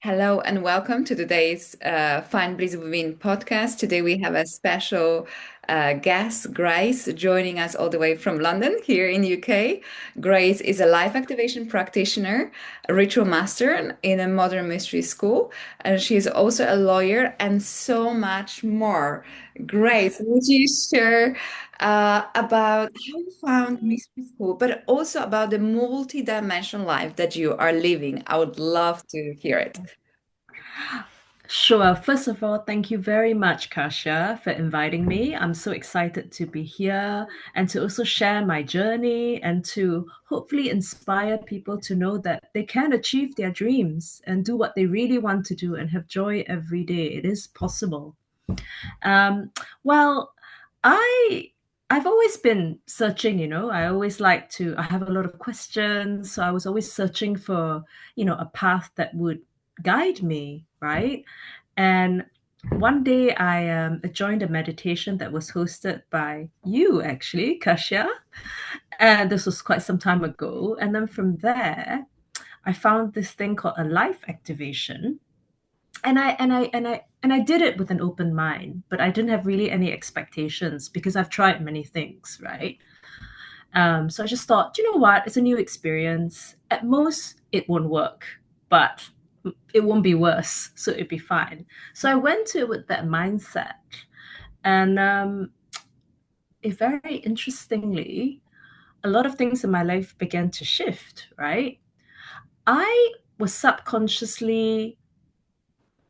Hello and welcome to today's Find Bliss Within podcast. Today we have a special guest, Grace, joining us all the way from London here in UK. Grace is a life activation practitioner, a ritual master in a modern mystery school, and she is also a lawyer and so much more. Grace, would you share about how you found mystery school, but also about the multi-dimensional life that you are living? I would love to hear it. Sure. First of all, thank you very much, Kasia, for inviting me. I'm so excited to be here and to also share my journey and to hopefully inspire people to know that they can achieve their dreams and do what they really want to do and have joy every day. It is possible. Um, well, I I've always been searching, I always I have a lot of questions. So I was always searching for, a path that would guide me, right? And one day I joined a meditation that was hosted by you, actually, Kasia. And this was quite some time ago. And then from there, I found this thing called a life activation. And I did it with an open mind, but I didn't have really any expectations because I've tried many things, right? So I just thought, you know what? It's a new experience. At most, it won't work, but it won't be worse, so it'd be fine. So I went to it with that mindset, and it very interestingly, a lot of things in my life began to shift. Right, I was subconsciously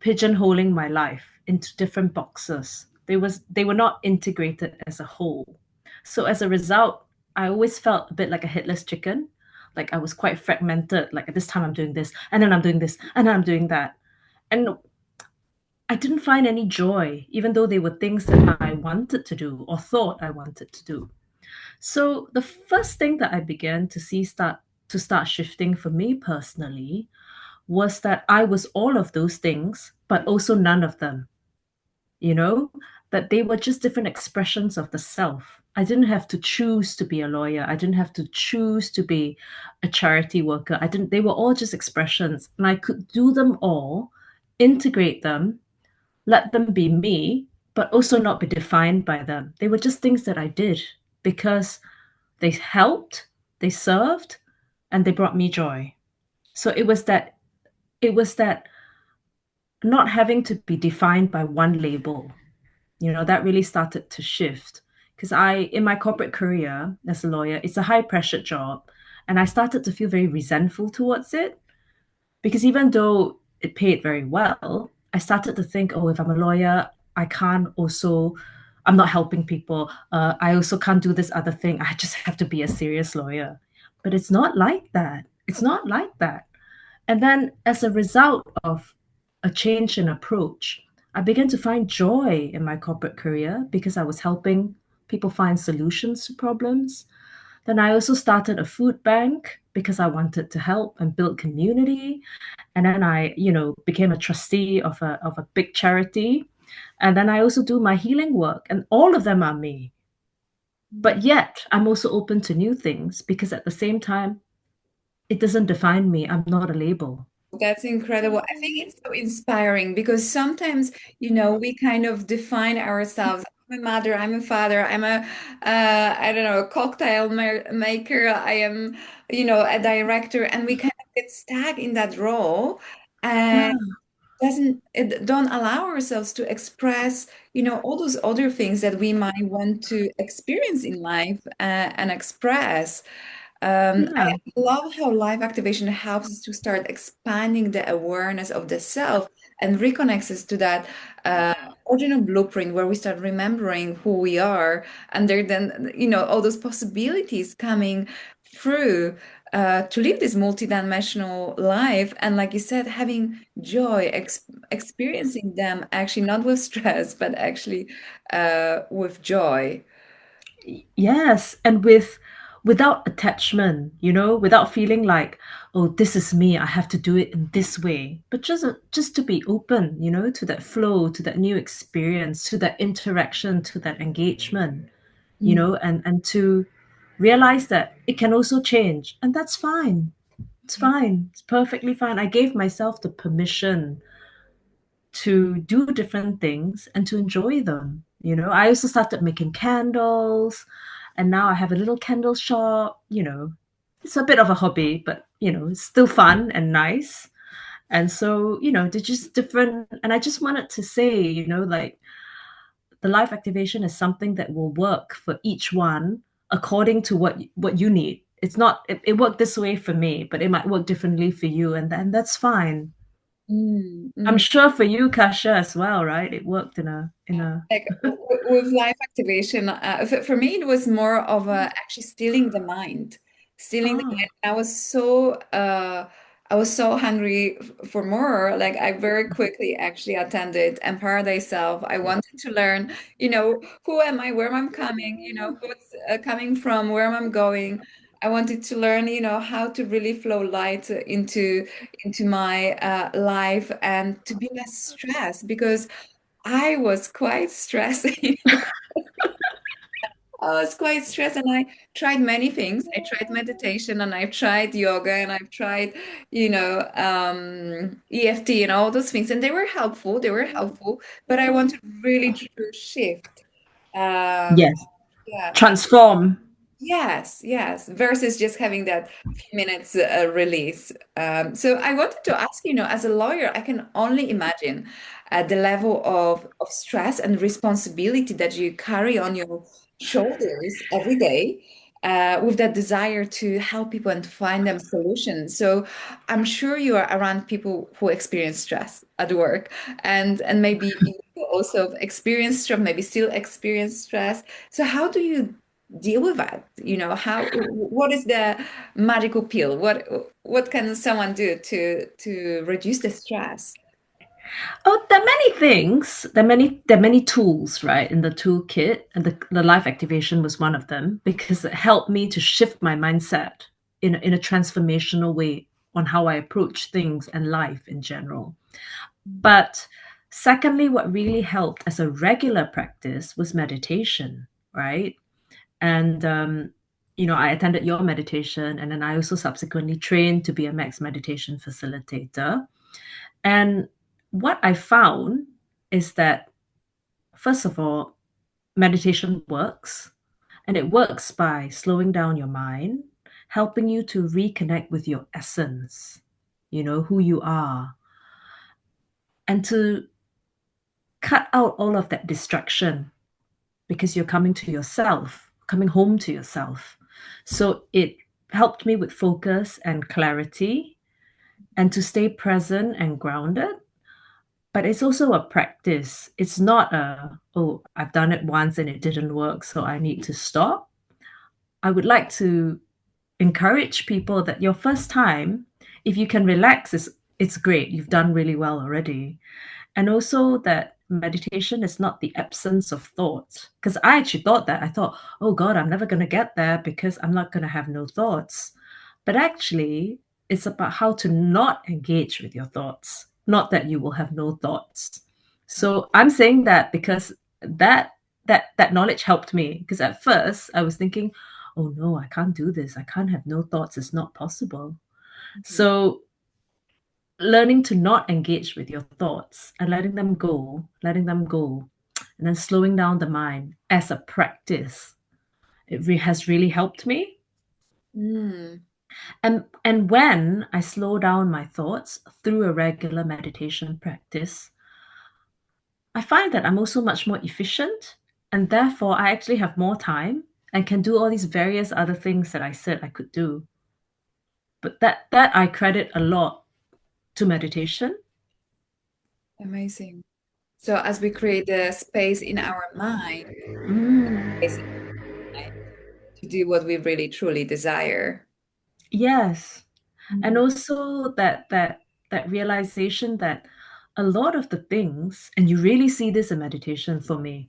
pigeonholing my life into different boxes. They were not integrated as a whole. So as a result, I always felt a bit like a headless chicken. Like I was quite fragmented. Like at this time I'm doing this, and then I'm doing this, and then I'm doing that. And I didn't find any joy, even though they were things that I wanted to do or thought I wanted to do. So the first thing that I began to see start shifting for me personally was that I was all of those things, but also none of them, you know, that they were just different expressions of the self. I didn't have to choose to be a lawyer. I didn't have to choose to be a charity worker. They were all just expressions, and I could do them all, integrate them, let them be me, but also not be defined by them. They were just things that I did because they helped, they served, and they brought me joy. So it was that not having to be defined by one label, that really started to shift. Because in my corporate career as a lawyer, it's a high pressure job. And I started to feel very resentful towards it because even though it paid very well, I started to think, oh, if I'm a lawyer, I'm not helping people. I also can't do this other thing. I just have to be a serious lawyer. But it's not like that. It's not like that. And then, as a result of a change in approach, I began to find joy in my corporate career because I was helping people find solutions to problems. Then I also started a food bank because I wanted to help and build community. And then I, became a trustee of a big charity. And then I also do my healing work, and all of them are me. But yet, I'm also open to new things because at the same time, it doesn't define me. I'm not a label. That's incredible. I think it's so inspiring because sometimes, we kind of define ourselves. I'm a mother, I'm a father, I don't know, a cocktail maker, I am, a director, and we kind of get stuck in that role Yeah. and don't allow ourselves to express, all those other things that we might want to experience in life and express. I Yeah. love how live activation helps us to start expanding the awareness of the self and reconnects us to that original blueprint where we start remembering who we are, and there then, all those possibilities coming through to live this multidimensional life. And like you said, having joy, experiencing them actually not with stress, but actually with joy. Yes, and without attachment, without feeling like, oh, this is me, I have to do it in this way, but just to be open, to that flow, to that new experience, to that interaction, to that engagement, and to realize that it can also change, and that's fine. It's fine. It's perfectly fine. I gave myself the permission to do different things and to enjoy them. I also started making candles, and now I have a little candle shop. It's a bit of a hobby, but it's still fun and nice. And so, they're just different. And I just wanted to say, like, the life activation is something that will work for each one according to what you need. It's not it worked this way for me, but it might work differently for you, and then that's fine. Mm, I'm mm. sure for you, Kasha, as well, right? It worked in a Like with life activation, for me, it was more of actually stealing the mind, stealing the ah mind. I was so hungry for more. Like I very quickly actually attended Empire Day Self. I wanted to learn, who am I, where am I coming, what's coming from, where am I going. I wanted to learn, how to really flow light into my life and to be less stressed because I was quite stressed. I was quite stressed and I tried many things. I tried meditation and I've tried yoga and I've tried, EFT and all those things. And they were helpful. They were helpful. But I wanted really to shift. Um, yes, yeah. transform. Yes, yes, versus just having that few minutes release. So I wanted to ask, as a lawyer, I can only imagine the level of stress and responsibility that you carry on your shoulders every day, with that desire to help people and to find them solutions. So I'm sure you are around people who experience stress at work, and maybe you also experience stress, maybe still experience stress. So how do you deal with that? What is the magical pill? What can someone do to reduce the stress? Oh, there are many things. There are many tools, right, in the toolkit, and the life activation was one of them because it helped me to shift my mindset in a transformational way on how I approach things and life in general. But secondly, what really helped as a regular practice was meditation, right? And I attended your meditation, and then I also subsequently trained to be a max meditation facilitator. And what I found is that, first of all, meditation works, and it works by slowing down your mind, helping you to reconnect with your essence, who you are, and to cut out all of that distraction because you're coming to yourself, coming home to yourself. So it helped me with focus and clarity and to stay present and grounded. But it's also a practice. It's not oh, I've done it once and it didn't work, so I need to stop. I would like to encourage people that your first time, if you can relax, it's great. You've done really well already. And also that meditation is not the absence of thoughts. Because I actually thought that. I thought, oh God, I'm never going to get there because I'm not going to have no thoughts. But actually, it's about how to not engage with your thoughts, not that you will have no thoughts. So I'm saying that because that knowledge helped me. Because at first I was thinking, oh no, I can't do this. I can't have no thoughts. It's not possible. So learning to not engage with your thoughts and letting them go, and then slowing down the mind as a practice, has really helped me. Mm, And when I slow down my thoughts through a regular meditation practice, I find that I'm also much more efficient, and therefore I actually have more time and can do all these various other things that I said I could do. But that I credit a lot to meditation. amazing. So as we create the space in our mind, Mm, space in mind to do what we really truly desire. yes. And Mm. also that realization that a lot of the things, and you really see this in meditation for me,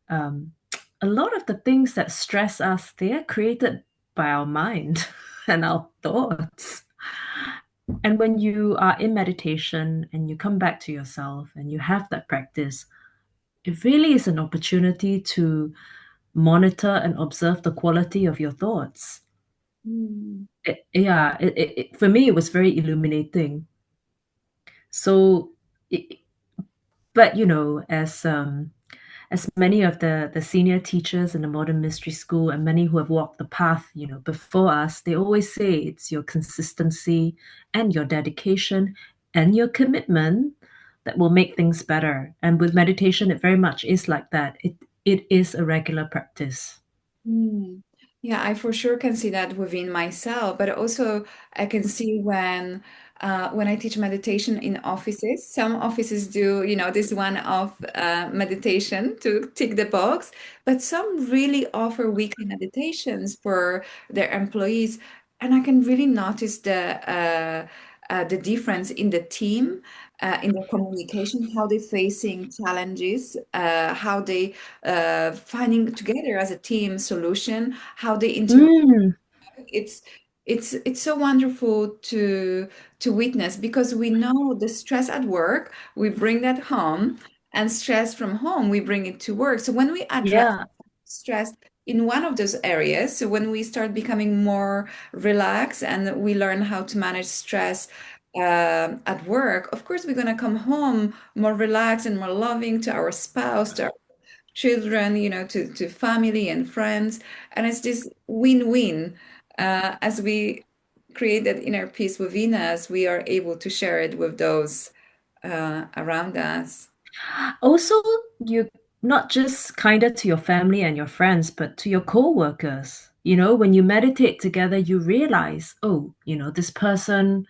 um, a lot of the things that stress us, they are created by our mind and our thoughts. And when you are in meditation and you come back to yourself and you have that practice, it really is an opportunity to monitor and observe the quality of your thoughts. Mm. Yeah, for me, it was very illuminating. So, it, but as many of the senior teachers in the modern mystery school and many who have walked the path, before us, they always say it's your consistency and your dedication and your commitment that will make things better. And with meditation, it very much is like that. It is a regular practice. Mm. Yeah, I for sure can see that within myself, but also I can see when I teach meditation in offices. Some offices do, this one-off meditation to tick the box, but some really offer weekly meditations for their employees, and I can really notice the difference in the team, in the communication, how they're facing challenges, how they finding together as a team solution, how they interact. Mm, It's it's so wonderful to witness because we know the stress at work, we bring that home, and stress from home, we bring it to work. So when we address yeah. stress in one of those areas, so when we start becoming more relaxed and we learn how to manage stress at work, of course, we're going to come home more relaxed and more loving to our spouse, to children, to family and friends. And it's this win-win. As we create that inner peace within us, we are able to share it with those around us. Also, you're not just kinder to your family and your friends, but to your co-workers. When you meditate together, you realize, oh, this person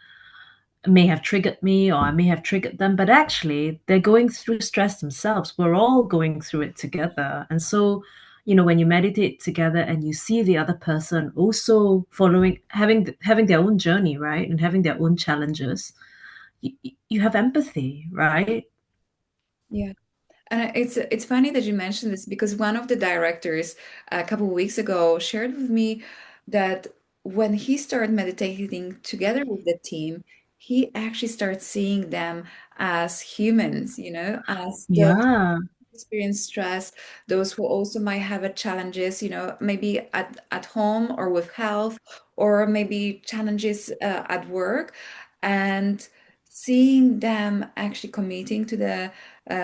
may have triggered me or I may have triggered them, but actually they're going through stress themselves. We're all going through it together. And so, when you meditate together and you see the other person also following, having their own journey, right? And having their own challenges, you have empathy, right? Yeah. And it's funny that you mentioned this because one of the directors a couple of weeks ago shared with me that when he started meditating together with the team, he actually started seeing them as humans, as those Yeah. experience stress, those who also might have a challenges, maybe at home or with health, or maybe challenges at work, and seeing them actually committing to the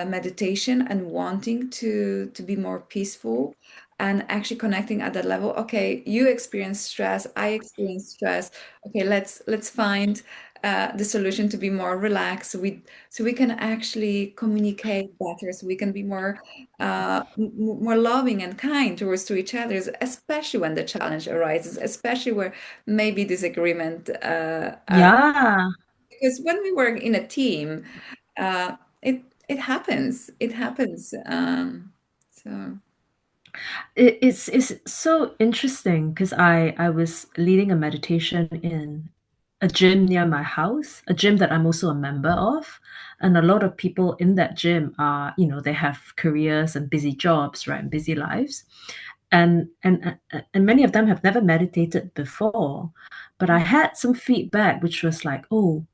meditation and wanting to be more peaceful and actually connecting at that level. Okay, you experience stress, I experience stress. Okay, let's find the solution to be more relaxed. So we can actually communicate better, so we can be more loving and kind towards to each other, especially when the challenge arises, especially where maybe disagreement Yeah. because when we work in a team, it happens. It happens. So It's so interesting because I was leading a meditation in a gym near my house, a gym that I'm also a member of. And a lot of people in that gym are, they have careers and busy jobs, right? And busy lives. And many of them have never meditated before. But I had some feedback which was like, oh,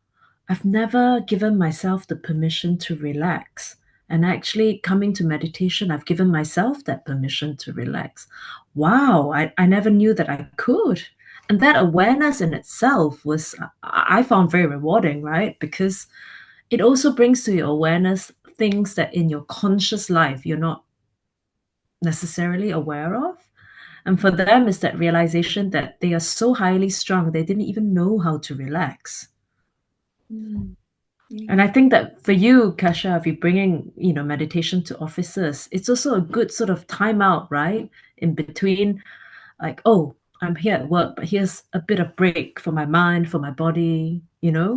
I've never given myself the permission to relax. And actually, coming to meditation, I've given myself that permission to relax. Wow, I never knew that I could. And that awareness in itself I found very rewarding, right? Because it also brings to your awareness things that in your conscious life you're not necessarily aware of. And for them, is that realization that they are so highly strung, they didn't even know how to relax. mm, And I yeah, think that for you, Kasha, if you're bringing, meditation to offices, it's also a good sort of timeout, right? In between, like, oh, I'm here at work, but here's a bit of break for my mind, for my body. yeah.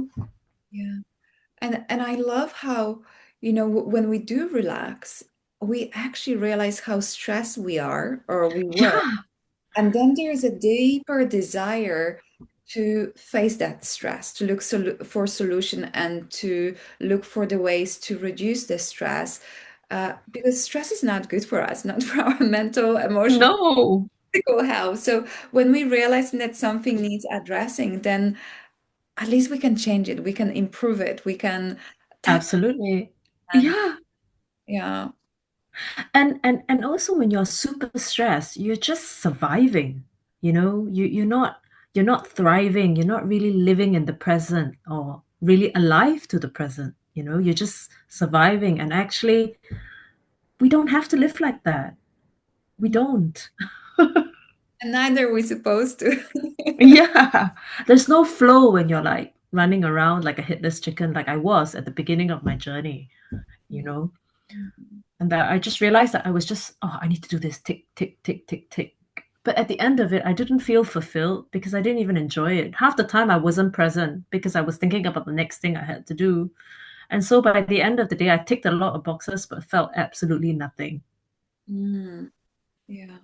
And I love how, when we do relax, we actually realize how stressed we are or we were. Yeah. And then there's a deeper desire to face that stress, to look for solution and to look for the ways to reduce the stress. Because stress is not good for us, not for our mental, emotional, No, physical health. So when we realize that something needs addressing, then at least we can change it, we can improve it, we can tackle absolutely. it. Yeah. Yeah. And also when you're super stressed, you're just surviving. You're not. you're not thriving, you're not really living in the present or really alive to the present. You're just surviving. And actually, we don't have to live like that. We don't. And neither are we supposed to. Yeah. There's no flow when you're like running around like a headless chicken, like I was at the beginning of my journey, you know? And that I just realized that I was just, oh, I need to do this tick, tick, tick, tick, tick. But at the end of it, I didn't feel fulfilled because I didn't even enjoy it. Half the time I wasn't present because I was thinking about the next thing I had to do. And so by the end of the day, I ticked a lot of boxes, but felt absolutely nothing. Mm, yeah.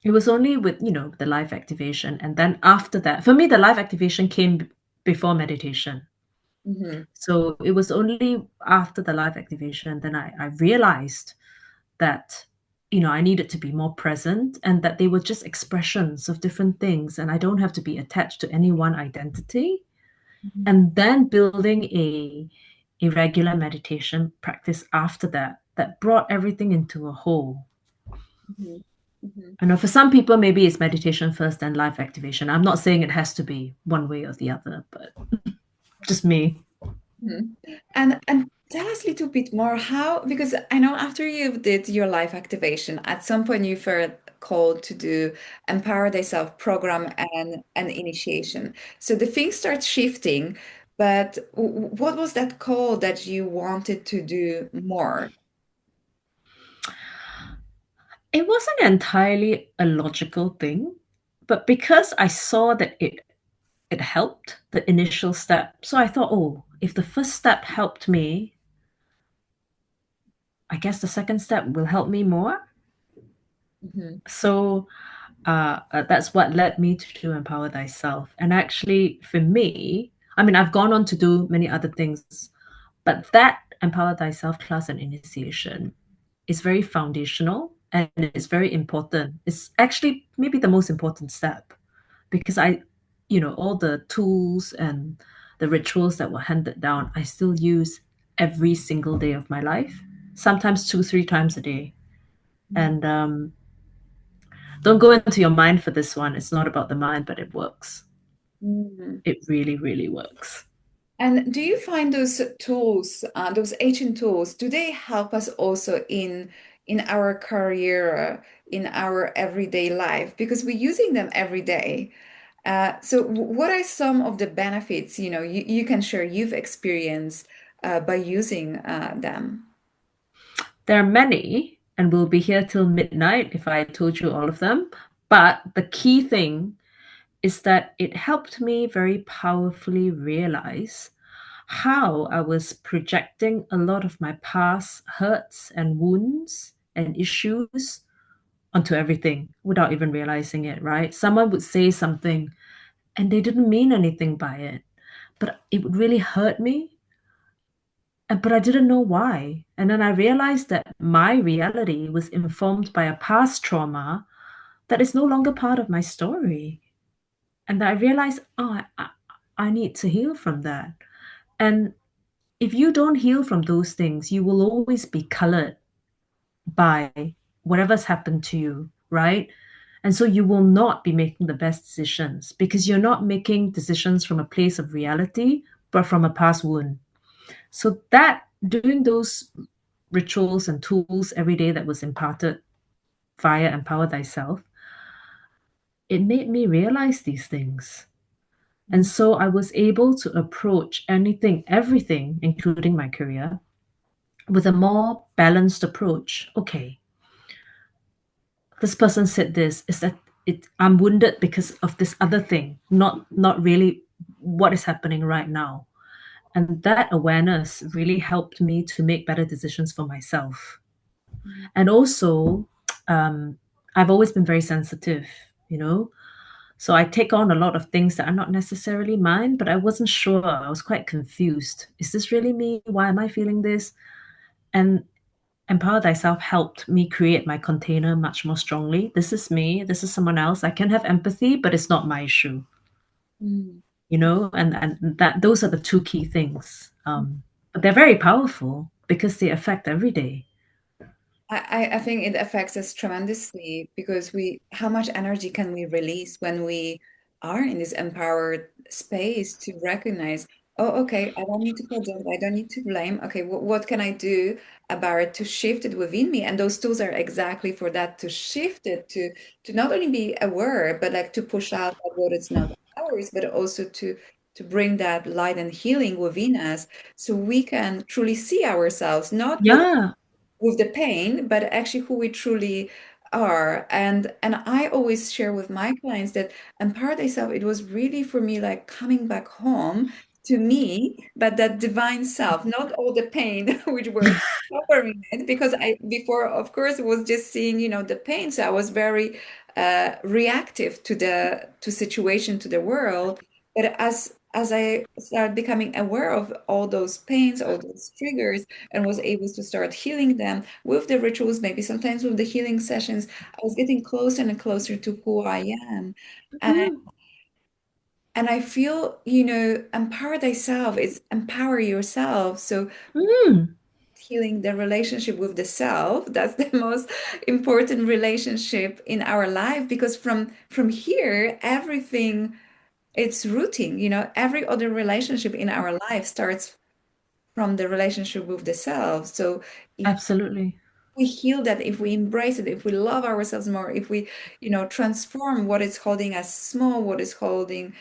It was only with, the life activation. And then after that, for me, the life activation came before meditation. Hmm. So it was only after the life activation then I realized that I needed to be more present and that they were just expressions of different things and I don't have to be attached to any one identity. And then building a regular meditation practice after that brought everything into a whole. Hmm. Hmm. I know for some people maybe it's meditation first then life activation. I'm not saying it has to be one way or the other, but just me. Mhm. And tell us a little bit more how, because I know after you did your life activation, at some point you felt called to do Empower Thyself program and initiation. So the things start shifting, but what was that call that you wanted to do more? It wasn't entirely a logical thing, but because I saw that it helped the initial step, so I thought, oh, if the first step helped me, I guess the second step will help me more. Hmm. So that's what led me to empower thyself. And actually, for me, I mean, I've gone on to do many other things, but that empower thyself class and initiation is very foundational and it's very important. It's actually maybe the most important step because all the tools and the rituals that were handed down, I still use every single day of my life, sometimes two, three times a day. And don't go into your mind for this one. It's not about the mind, but it works. Hmm. It really, really works. And do you find those tools, those ancient tools, do they help us also in our career, in our everyday life? Because we're using them every day. So what are some of the benefits, you can share you've experienced by using them? There are many, and we'll be here till midnight if I told you all of them. But the key thing is that it helped me very powerfully realize how I was projecting a lot of my past hurts and wounds and issues onto everything without even realizing it, right? Someone would say something and they didn't mean anything by it, but it would really hurt me. But I didn't know why. And then I realized that my reality was informed by a past trauma that is no longer part of my story. And I realized, oh, I need to heal from that. And if you don't heal from those things, you will always be colored by whatever's happened to you, right? And so you will not be making the best decisions because you're not making decisions from a place of reality, but from a past wound. So that doing those rituals and tools every day that was imparted via Empower Thyself, it made me realize these things. And so I was able to approach anything, everything, including my career, with a more balanced approach. Okay, this person said this, is that I'm wounded because of this other thing, not really what is happening right now. And that awareness really helped me to make better decisions for myself. And also, um, I've always been very sensitive, you know. So I take on a lot of things that are not necessarily mine, but I wasn't sure. I was quite confused. Is this really me? Why am I feeling this? And Empower Thyself helped me create my container much more strongly. This is me. This is someone else. I can have empathy, but it's not my issue, Mm. and that those are the two key things. But they're very powerful because they affect every day. I think it affects us tremendously because how much energy can we release when we are in this empowered space to recognize, oh, okay, I don't need to project, I don't need to blame. Okay, what can I do about it to shift it within me? And those tools are exactly for that, to shift it, to not only be aware, but like to push out that what it's not ours, but also to bring that light and healing within us so we can truly see ourselves, not Yeah. with the pain, but actually who we truly are. And I always share with my clients that Empower Thyself, it was really for me like coming back home to me, but that divine self, not all the pain which were covering it, because I before, of course, was just seeing, the pain. So I was very reactive to the to situation, to the world. But as I started becoming aware of all those pains, all those triggers, and was able to start healing them with the rituals, maybe sometimes with the healing sessions, I was getting closer and closer to who I am. And, Mm, and I feel, empower thyself is empower yourself. So mm, healing the relationship with the self, that's the most important relationship in our life, because from here, everything it's rooting, every other relationship in our life starts from the relationship with the self. So if absolutely. we heal that, if we embrace it, if we love ourselves more, if we, transform what is holding us small, what is holding,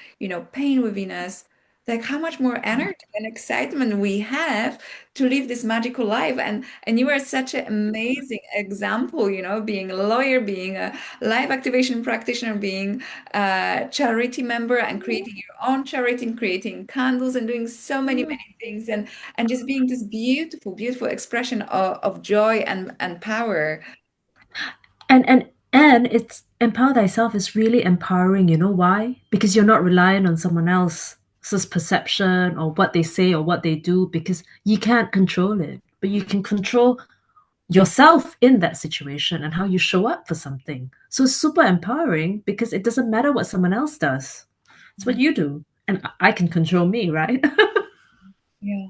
pain within us, like how much more energy and excitement we have to live this magical life. And you are such an amazing example, being a lawyer, being a life activation practitioner, being a charity member and creating your own charity and creating candles and doing so many, Mm. many things. And just being this beautiful, beautiful expression of joy and power. And it's empower thyself is really empowering. You know why? Because you're not relying on someone else's perception or what they say or what they do, because you can't control it. But you can control yourself in that situation and how you show up for something. So it's super empowering because it doesn't matter what someone else does. It's what you do. And I can control me, right? Yeah.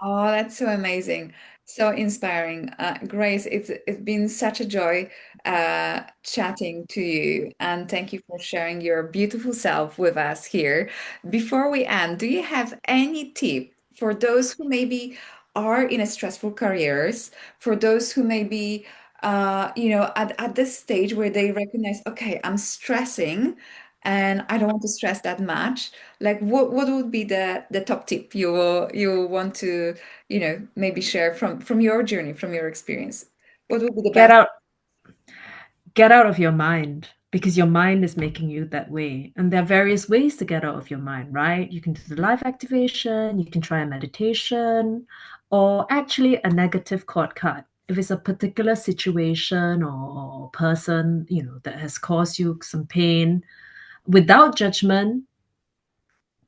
Oh, that's so amazing. So inspiring. Grace, it's been such a joy chatting to you. And thank you for sharing your beautiful self with us here. Before we end, do you have any tip for those who maybe are in a stressful careers, for those who maybe at this stage where they recognize, okay, I'm stressing and I don't want to stress that much. Like what would be the top tip you want to, maybe share from your journey, from your experience? What would be the get best? out get out of your mind because your mind is making you that way. And there are various ways to get out of your mind, right? You can do the life activation, you can try a meditation, or actually a negative cord cut. If it's a particular situation or person, that has caused you some pain, without judgment,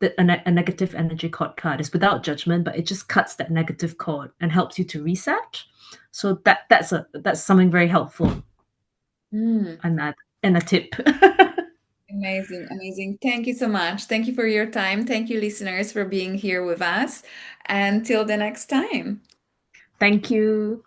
a negative energy cord cut is without judgment, but it just cuts that negative cord and helps you to reset. So that's something very helpful Mm, and that and a tip. amazing, amazing. Thank you so much. Thank you for your time. Thank you, listeners, for being here with us. Until the next time. Thank you.